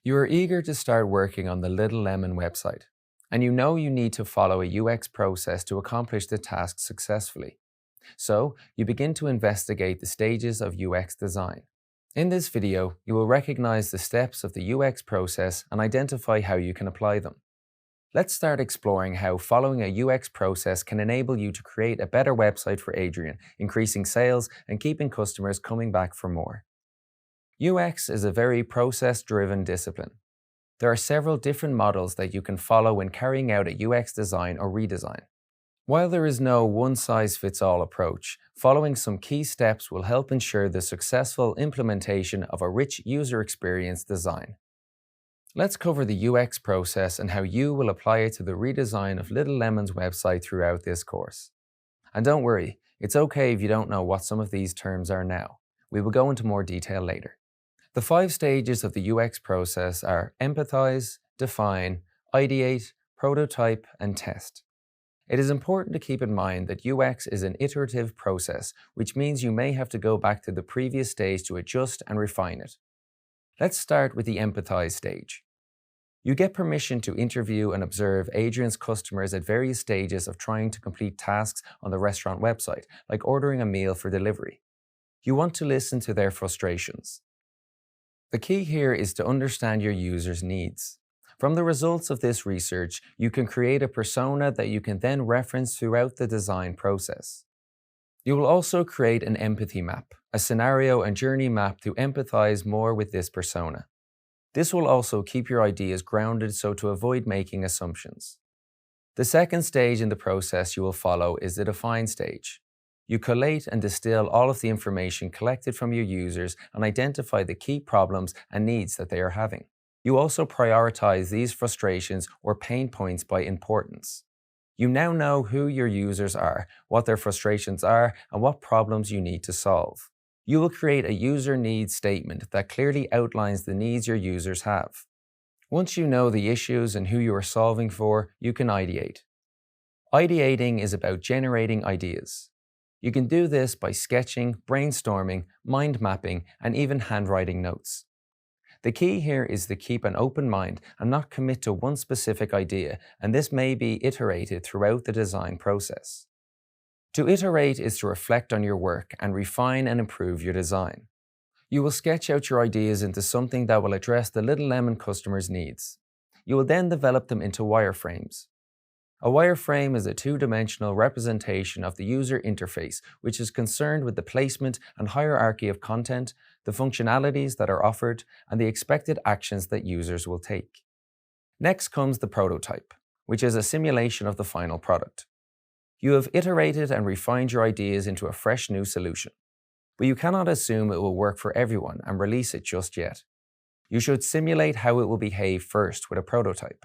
You are eager to start working on the Little Lemon website, and you know you need to follow a UX process to accomplish the task successfully. So, you begin to investigate the stages of UX design. In this video, you will recognize the steps of the UX process and identify how you can apply them. Let's start exploring how following a UX process can enable you to create a better website for Adrian, increasing sales and keeping customers coming back for more. UX is a very process-driven discipline. There are several different models that you can follow when carrying out a UX design or redesign. While there is no one-size-fits-all approach, following some key steps will help ensure the successful implementation of a rich user experience design. Let's cover the UX process and how you will apply it to the redesign of Little Lemon's website throughout this course. And don't worry, it's okay if you don't know what some of these terms are now. We will go into more detail later. The 5 stages of the UX process are empathize, define, ideate, prototype, and test. It is important to keep in mind that UX is an iterative process, which means you may have to go back to the previous stage to adjust and refine it. Let's start with the empathize stage. You get permission to interview and observe Adrian's customers at various stages of trying to complete tasks on the restaurant website, like ordering a meal for delivery. You want to listen to their frustrations. The key here is to understand your users' needs. From the results of this research, you can create a persona that you can then reference throughout the design process. You will also create an empathy map, a scenario and journey map to empathize more with this persona. This will also keep your ideas grounded so to avoid making assumptions. The second stage in the process you will follow is the define stage. You collate and distill all of the information collected from your users and identify the key problems and needs that they are having. You also prioritize these frustrations or pain points by importance. You now know who your users are, what their frustrations are, and what problems you need to solve. You will create a user needs statement that clearly outlines the needs your users have. Once you know the issues and who you are solving for, you can ideate. Ideating is about generating ideas. You can do this by sketching, brainstorming, mind mapping, and even handwriting notes. The key here is to keep an open mind and not commit to one specific idea, and this may be iterated throughout the design process. To iterate is to reflect on your work and refine and improve your design. You will sketch out your ideas into something that will address the Little Lemon customers' needs. You will then develop them into wireframes. A wireframe is a 2-dimensional representation of the user interface, which is concerned with the placement and hierarchy of content, the functionalities that are offered, and the expected actions that users will take. Next comes the prototype, which is a simulation of the final product. You have iterated and refined your ideas into a fresh new solution, but you cannot assume it will work for everyone and release it just yet. You should simulate how it will behave first with a prototype.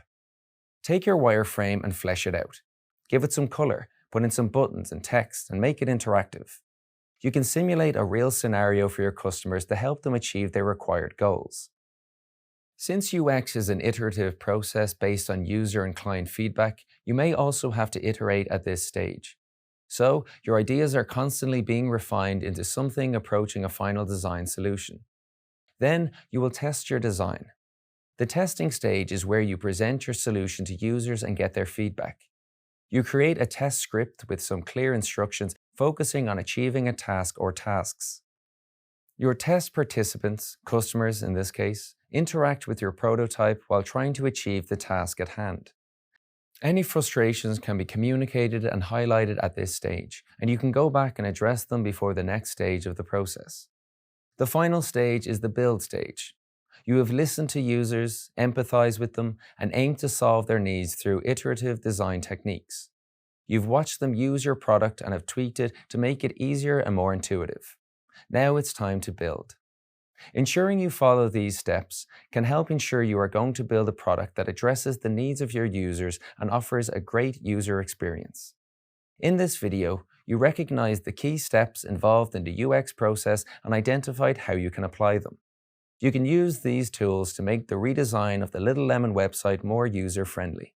Take your wireframe and flesh it out. Give it some color, put in some buttons and text, and make it interactive. You can simulate a real scenario for your customers to help them achieve their required goals. Since UX is an iterative process based on user and client feedback, you may also have to iterate at this stage. So, your ideas are constantly being refined into something approaching a final design solution. Then, you will test your design. The testing stage is where you present your solution to users and get their feedback. You create a test script with some clear instructions focusing on achieving a task or tasks. Your test participants, customers in this case, interact with your prototype while trying to achieve the task at hand. Any frustrations can be communicated and highlighted at this stage, and you can go back and address them before the next stage of the process. The final stage is the build stage. You have listened to users, empathized with them, and aimed to solve their needs through iterative design techniques. You've watched them use your product and have tweaked it to make it easier and more intuitive. Now it's time to build. Ensuring you follow these steps can help ensure you are going to build a product that addresses the needs of your users and offers a great user experience. In this video, you recognized the key steps involved in the UX process and identified how you can apply them. You can use these tools to make the redesign of the Little Lemon website more user-friendly.